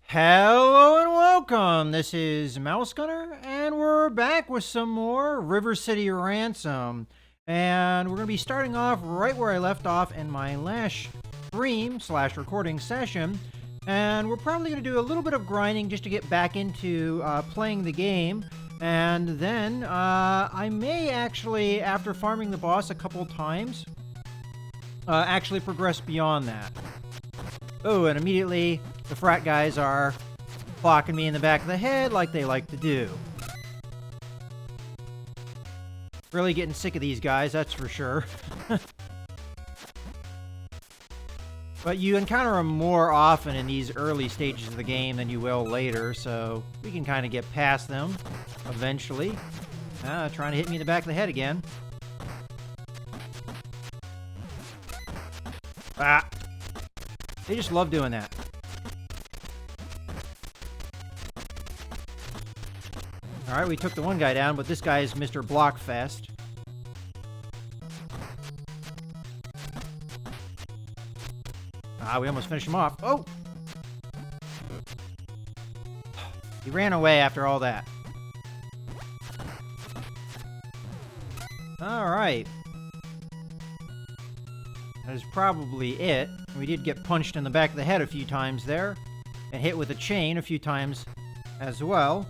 Hello and welcome. This is Mouse Gunner, and we're back with some more City Ransom. And we're going to be starting off right where I left off in my last stream/recording session. And we're probably going to do a little bit of grinding just to get back into playing the game. And then I may actually, after farming the boss a couple times, actually progress beyond that. Oh, and immediately the frat guys are clocking me in the back of the head like they like to do. Really getting sick of these guys, that's for sure. But you encounter them more often in these early stages of the game than you will later, so we can kind of get past them eventually. Trying to hit me in the back of the head again. Ah! They just love doing that. Alright, we took the one guy down, but this guy is Mr. Blockfest. We almost finished him off. Oh! He ran away after all that. Alright. That is probably it. We did get punched in the back of the head a few times there, and hit with a chain a few times as well.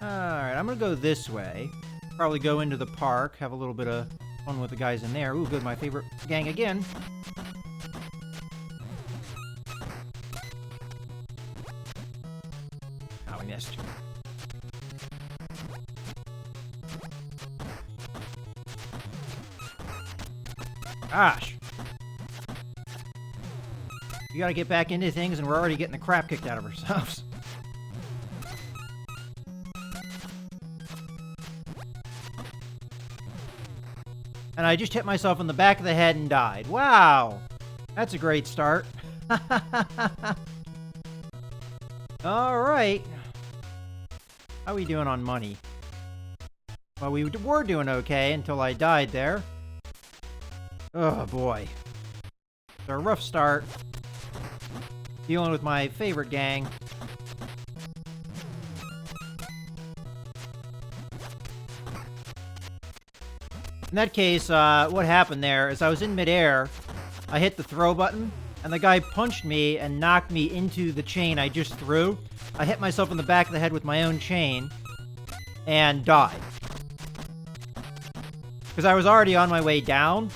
Alright, I'm gonna go this way. Probably go into the park, have a little bit of fun with the guys in there. Ooh, good, my favorite gang again. Oh, we missed. Gosh. We gotta get back into things, and we're already getting the crap kicked out of ourselves. And I just hit myself in the back of the head and died. Wow! That's a great start. Alright. How are we doing on money? Well, we were doing okay until I died there. Oh, boy. It's a rough start. Dealing with my favorite gang. In that case, what happened there is I was in midair, I hit the throw button, and the guy punched me and knocked me into the chain I just threw. I hit myself in the back of the head with my own chain, and died. Because I was already on my way down.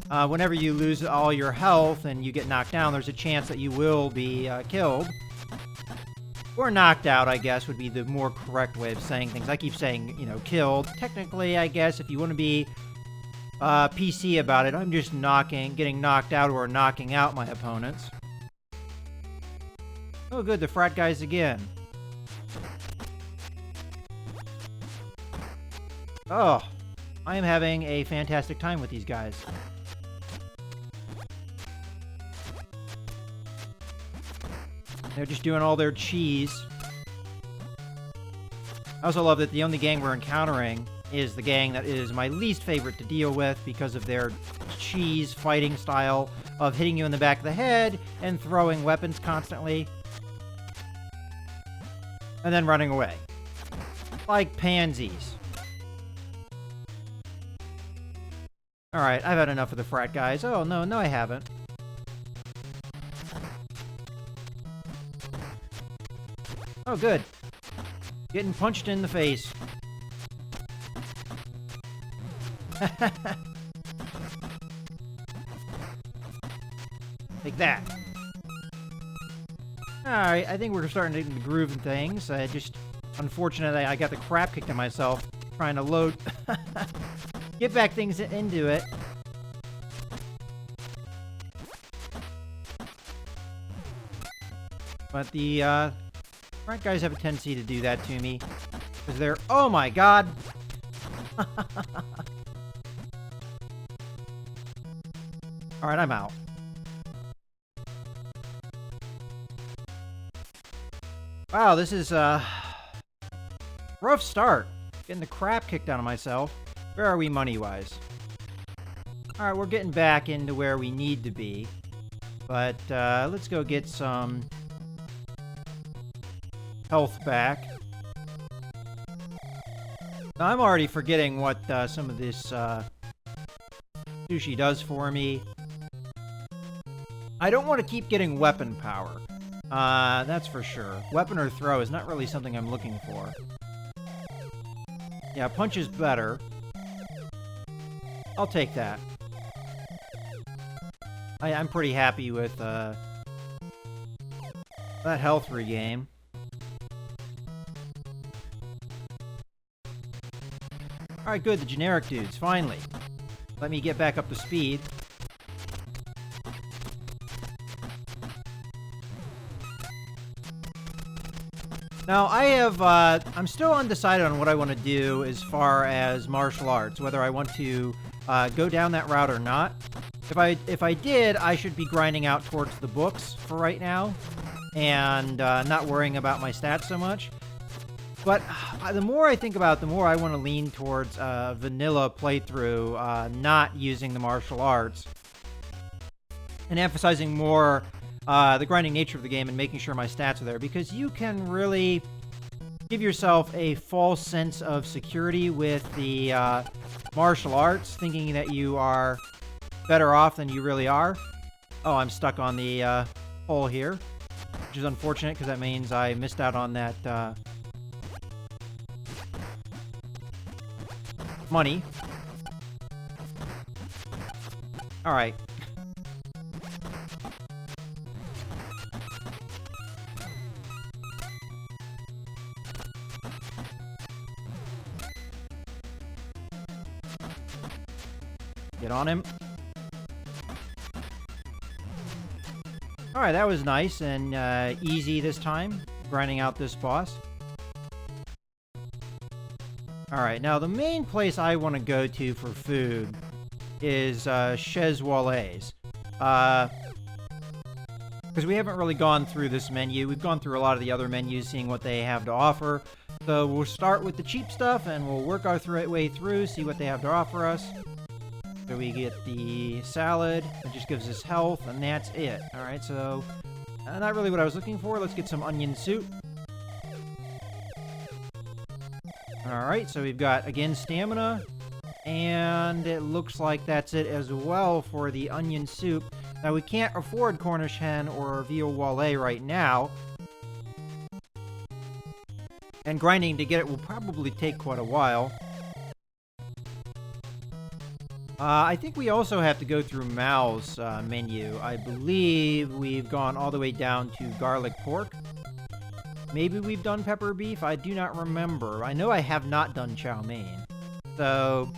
Whenever you lose all your health and you get knocked down, there's a chance that you will be killed. Or knocked out, I guess, would be the more correct way of saying things. I keep saying, killed. Technically, I guess, if you want to be PC about it, I'm just getting knocked out or knocking out my opponents. Oh, good, the frat guys again. Oh, I am having a fantastic time with these guys. They're just doing all their cheese. I also love that the only gang we're encountering is the gang that is my least favorite to deal with because of their cheese fighting style of hitting you in the back of the head and throwing weapons constantly. And then running away. Like pansies. Alright, I've had enough of the frat guys. Oh, no, I haven't. Oh, good. Getting punched in the face. Take that. Alright, I think we're starting to get into the groove and things. Unfortunately, I got the crap kicked at myself trying to load... get back things into it. But the, front guys have a tendency to do that to me. Because they're... Oh my god! Alright, I'm out. Wow, this is a rough start. Getting the crap kicked out of myself. Where are we money-wise? Alright, we're getting back into where we need to be. But let's go get some health back. Now, I'm already forgetting what some of this sushi does for me. I don't want to keep getting weapon power. That's for sure. Weapon or throw is not really something I'm looking for. Yeah, punch is better. I'll take that. I'm pretty happy with that health regain. Alright, good. The generic dudes, finally. Let me get back up to speed. Now, I'm still undecided on what I want to do as far as martial arts, whether I want to go down that route or not. If I did, I should be grinding out towards the books for right now, and not worrying about my stats so much. But the more I think about it, the more I want to lean towards vanilla playthrough, not using the martial arts, and emphasizing more the grinding nature of the game and making sure my stats are there, because you can really give yourself a false sense of security with the martial arts, thinking that you are better off than you really are. Oh, I'm stuck on the hole here, which is unfortunate because that means I missed out on that money. Alright. Get on him. Alright, that was nice and easy this time, grinding out this boss. Alright, now the main place I want to go to for food is Chez Wale's. Because we haven't really gone through this menu. We've gone through a lot of the other menus, seeing what they have to offer. So we'll start with the cheap stuff and we'll work our way through, see what they have to offer us. So we get the salad, it just gives us health, and that's it. Alright, so not really what I was looking for. Let's get some onion soup. Alright, so we've got, again, stamina, and it looks like that's it as well for the onion soup. Now, we can't afford Cornish hen or veal walleye right now, and grinding to get it will probably take quite a while. I think we also have to go through Mal's menu. I believe we've gone all the way down to garlic pork. Maybe we've done pepper beef? I do not remember. I know I have not done chow mein. So,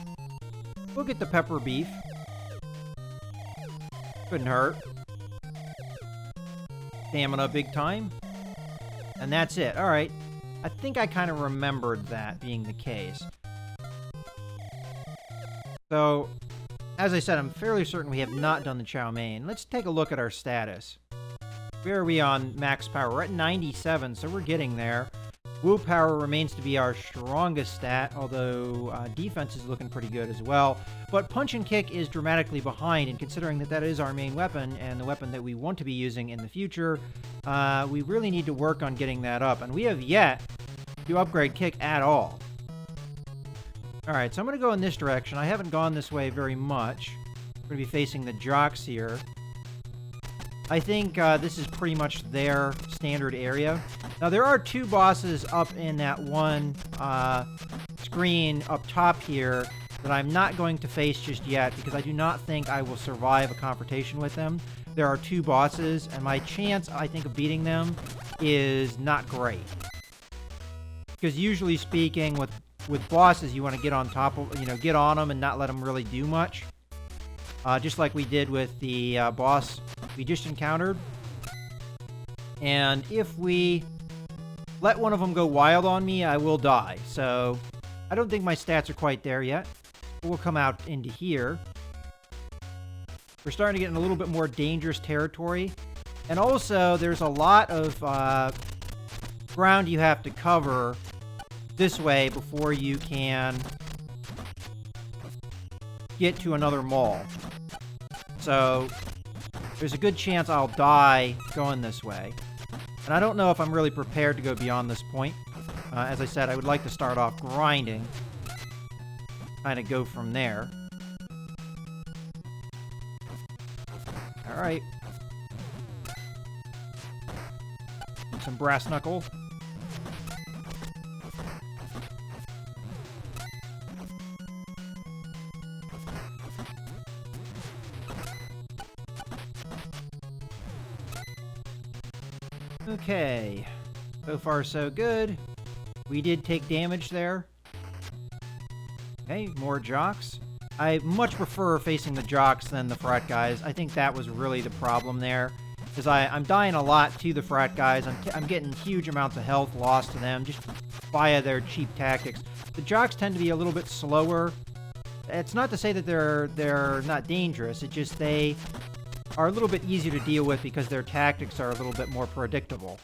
we'll get the pepper beef. Couldn't hurt. Stamina big time. And that's it. Alright. I think I kind of remembered that being the case. So, as I said, I'm fairly certain we have not done the chow mein. Let's take a look at our status. Where are we on max power? We're at 97, so we're getting there. Woo power remains to be our strongest stat, although defense is looking pretty good as well. But punch and kick is dramatically behind, and considering that that is our main weapon, and the weapon that we want to be using in the future, we really need to work on getting that up. And we have yet to upgrade kick at all. Alright, so I'm going to go in this direction. I haven't gone this way very much. We're going to be facing the jocks here. I think this is pretty much their standard area. Now, there are two bosses up in that one screen up top here that I'm not going to face just yet because I do not think I will survive a confrontation with them. There are two bosses, and my chance, I think, of beating them is not great. Because usually speaking, with bosses, you want to get on top of, get on them and not let them really do much. Just like we did with the boss we just encountered. And if we let one of them go wild on me, I will die. So I don't think my stats are quite there yet. We'll come out into here. We're starting to get in a little bit more dangerous territory. And also, there's a lot of ground you have to cover this way before you can get to another mall. So there's a good chance I'll die going this way. And I don't know if I'm really prepared to go beyond this point. As I said, I would like to start off grinding. Kind of go from there. Alright. Some brass knuckle. Okay. So far, so good. We did take damage there. Okay, more jocks. I much prefer facing the jocks than the frat guys. I think that was really the problem there. Because I'm dying a lot to the frat guys. I'm getting huge amounts of health lost to them just via their cheap tactics. The jocks tend to be a little bit slower. It's not to say that they're not dangerous. It's just they are a little bit easier to deal with because their tactics are a little bit more predictable.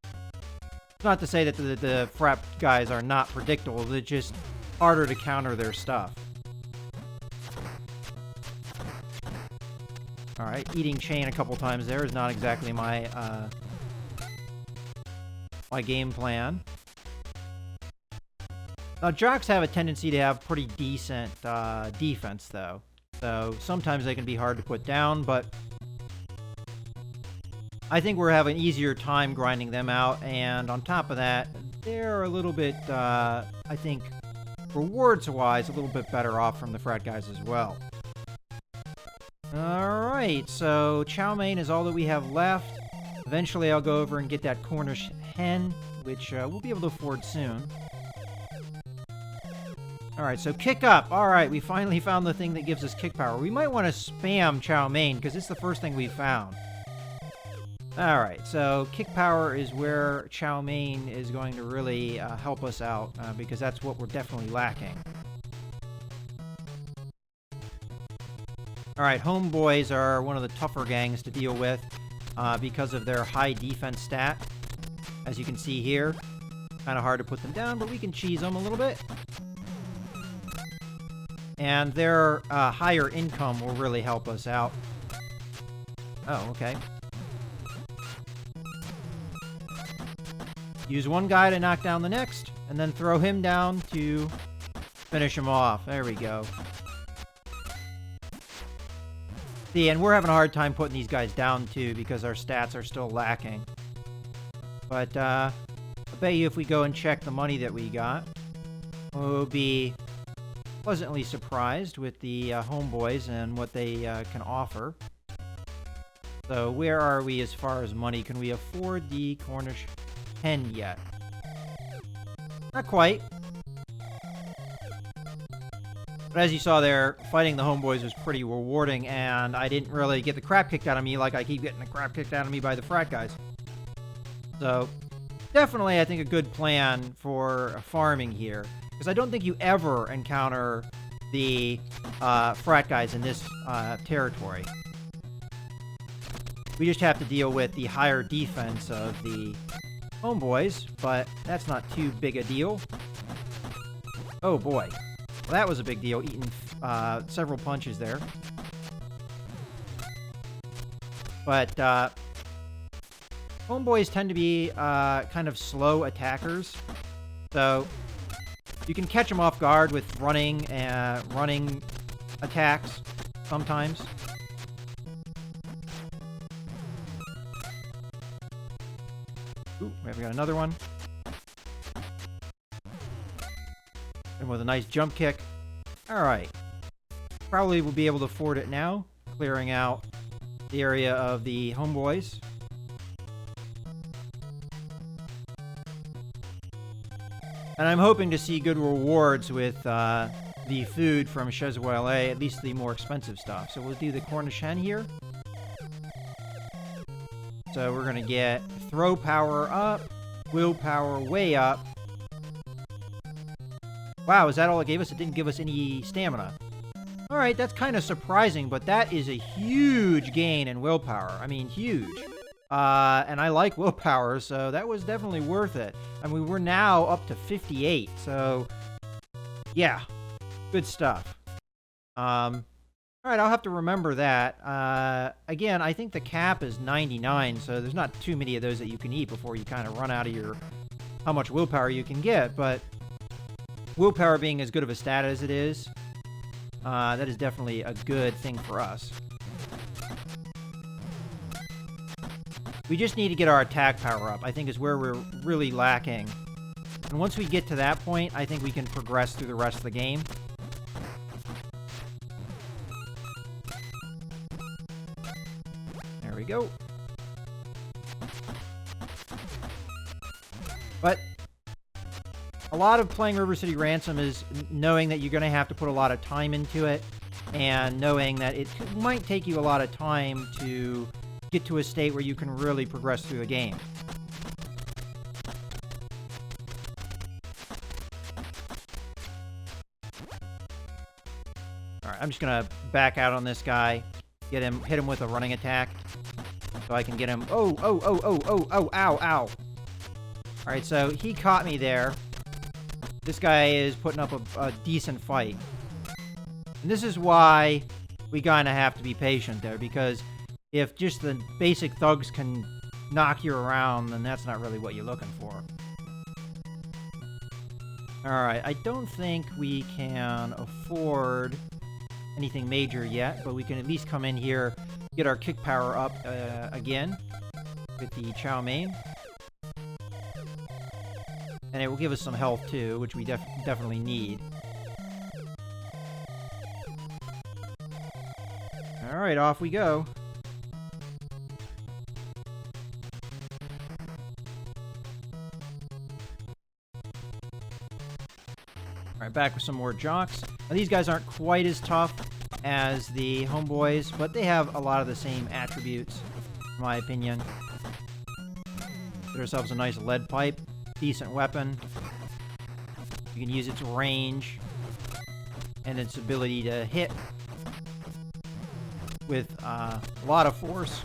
It's not to say that the frat guys are not predictable. They're just harder to counter their stuff. Alright, eating chain a couple times there is not exactly my my game plan. Now, jocks have a tendency to have pretty decent defense, though. So sometimes they can be hard to put down, but I think we're having an easier time grinding them out. And on top of that, they're a little bit, I think, rewards-wise, a little bit better off from the frat guys as well. Alright, so chow mein is all that we have left. Eventually I'll go over and get that Cornish hen, which we'll be able to afford soon. Alright, so kick up. Alright, we finally found the thing that gives us kick power. We might want to spam chow mein, because it's the first thing we found. Alright, so kick power is where chow mein is going to really help us out, because that's what we're definitely lacking. Alright, homeboys are one of the tougher gangs to deal with because of their high defense stat. As you can see here, kind of hard to put them down, but we can cheese them a little bit. And their higher income will really help us out. Oh, okay. Use one guy to knock down the next, and then throw him down to finish him off. There we go. See, and we're having a hard time putting these guys down, too, because our stats are still lacking. But, I bet you if we go and check the money that we got, we'll be pleasantly surprised with the homeboys and what they can offer. So, where are we as far as money? Can we afford the Cornish hen yet? Not quite. But as you saw there, fighting the homeboys was pretty rewarding, and I didn't really get the crap kicked out of me like I keep getting the crap kicked out of me by the frat guys. So, definitely, I think, a good plan for farming here. Because I don't think you ever encounter the frat guys in this territory. We just have to deal with the higher defense of the homeboys, but that's not too big a deal. Oh boy. Well, that was a big deal, eating several punches there. But homeboys tend to be kind of slow attackers. So you can catch them off guard with running attacks sometimes. Ooh, we've got another one. And with a nice jump kick. Alright. Probably will be able to afford it now. Clearing out the area of the homeboys. And I'm hoping to see good rewards with the food from Chezuele, at least the more expensive stuff. So we'll do the Cornish hen here. So we're going to get throw power up, willpower way up. Wow, is that all it gave us? It didn't give us any stamina. Alright, that's kind of surprising, but that is a huge gain in willpower. I mean, huge. And I like willpower, so that was definitely worth it. I mean, we're now up to 58, so yeah, good stuff. All right, I'll have to remember that. Again, I think the cap is 99, so there's not too many of those that you can eat before you kind of run out of your how much willpower you can get. But willpower being as good of a stat as it is, that is definitely a good thing for us. We just need to get our attack power up, I think is where we're really lacking. And once we get to that point, I think we can progress through the rest of the game. There we go. But a lot of playing River City Ransom is knowing that you're going to have to put a lot of time into it, and knowing that it might take you a lot of time to get to a state where you can really progress through the game. Alright, I'm just going to back out on this guy, hit him with a running attack, so I can get him. Oh, ow, ow. Alright, so he caught me there. This guy is putting up a decent fight. And this is why we kind of have to be patient there, because if just the basic thugs can knock you around, then that's not really what you're looking for. Alright, I don't think we can afford anything major yet, but we can at least come in here, get our kick power up again with the chow mein. And it will give us some health too, which we definitely need. Alright, off we go. Alright, back with some more jocks. Now, these guys aren't quite as tough as the homeboys, but they have a lot of the same attributes, in my opinion. Get ourselves a nice lead pipe. Decent weapon. You can use its range and its ability to hit with a lot of force.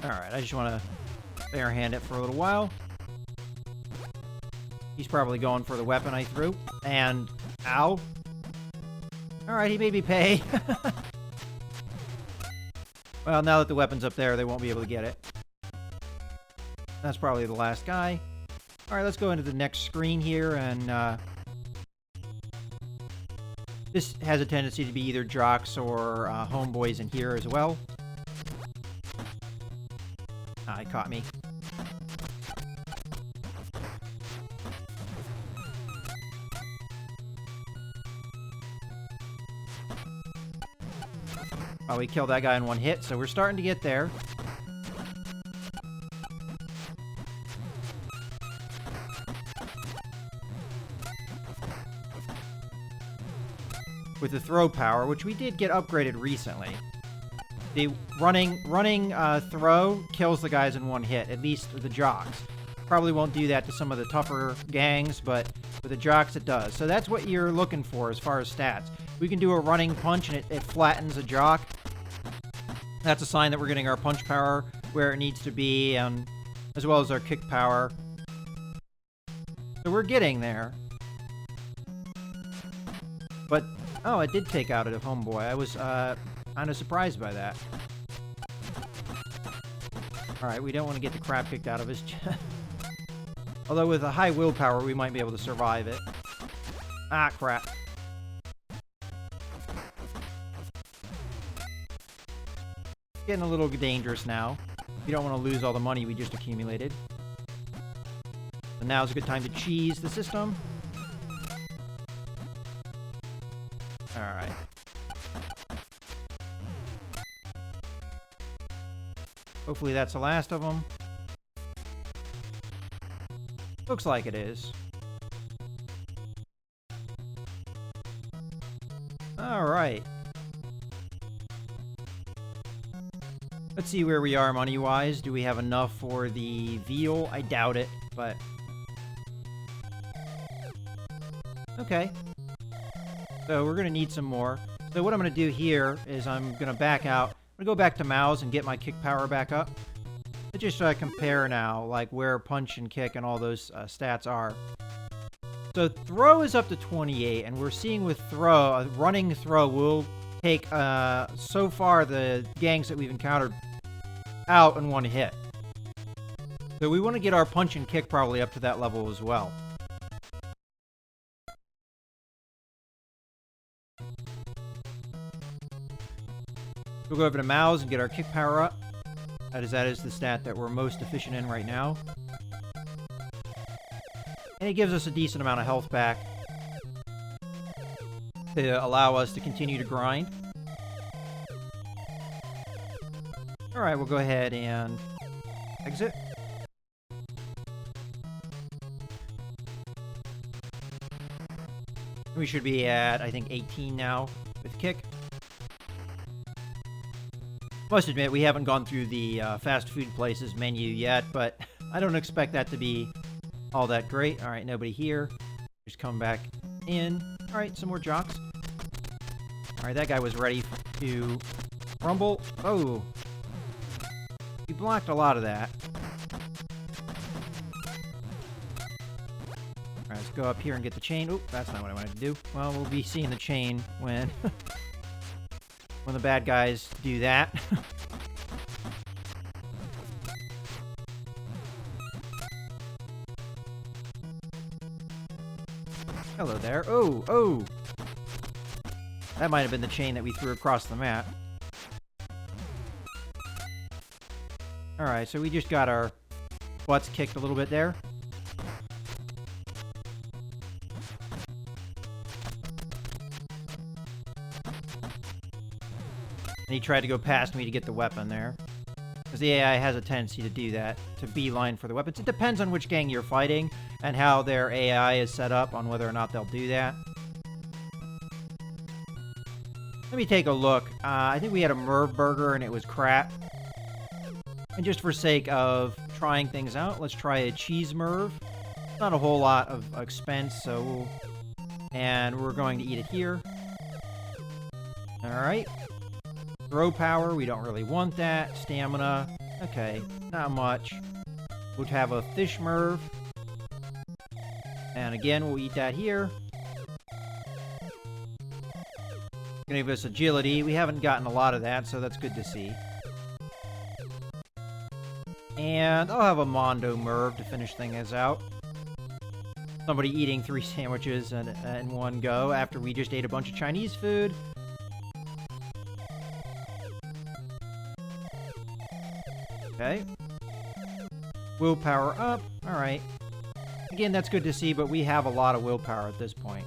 Alright, I just want to barehand it for a little while. He's probably going for the weapon I threw. And, ow. Alright, he made me pay. Well, now that the weapon's up there, they won't be able to get it. That's probably the last guy. Alright, let's go into the next screen here, and this has a tendency to be either jocks or homeboys in here as well. Ah, he caught me. Oh, we killed that guy in one hit, so we're starting to get there. With the throw power, which we did get upgraded recently. The running throw kills the guys in one hit, at least the jocks. Probably won't do that to some of the tougher gangs, but with the jocks it does. So that's what you're looking for as far as stats. We can do a running punch and it flattens a jock. That's a sign that we're getting our punch power where it needs to be, as well as our kick power. So we're getting there. But, oh, it did take out a homeboy. I was kind of surprised by that. Alright, we don't want to get the crap kicked out of his chest. Although with a high willpower, we might be able to survive it. Ah, crap. Getting a little dangerous now. You don't want to lose all the money we just accumulated. So now's a good time to cheese the system. Alright. Hopefully that's the last of them. Looks like it is. Alright. Let's see where we are money-wise. Do we have enough for the veal? I doubt it, but... Okay. So we're going to need some more. So what I'm going to do here is I'm going to back out. I'm going to go back to Mao's and get my kick power back up. Let's just compare now, like where punch and kick and all those stats are. So throw is up to 28, and we're seeing with throw, a running throw will take, so far, the gangs that we've encountered out in one hit. So we want to get our punch and kick probably up to that level as well. We'll go over to Mouse and get our kick power up. That is the stat that we're most efficient in right now. And it gives us a decent amount of health back to allow us to continue to grind. Alright, we'll go ahead and exit. We should be at, I think, 18 now with kick. Must admit, we haven't gone through the fast food places menu yet, but I don't expect that to be all that great. Alright, nobody here. Just come back in. Alright, some more jocks. Alright, that guy was ready to rumble. Oh! He blocked a lot of that. Alright, let's go up here and get the chain. Oop, that's not what I wanted to do. Well, we'll be seeing the chain when... when the bad guys do that. Hello there. Oh, oh! That might have been the chain that we threw across the map. Alright, so we just got our butts kicked a little bit there. And he tried to go past me to get the weapon there. Because the AI has a tendency to do that, to beeline for the weapons. It depends on which gang you're fighting and how their AI is set up on whether or not they'll do that. Let me take a look. I think we had a Merv burger and it was crap. And just for sake of trying things out, let's try a cheese Merv. Not a whole lot of expense, so and we're going to eat it here. Alright. Throw power, we don't really want that. Stamina, okay, not much. We'll have a fish Merv. And again, we'll eat that here. Gonna give us agility. We haven't gotten a lot of that, so that's good to see. And I'll have a Mondo Merv to finish things out. Somebody eating 3 sandwiches in one go after we just ate a bunch of Chinese food. Okay. Willpower up. Alright. Again, that's good to see, but we have a lot of willpower at this point.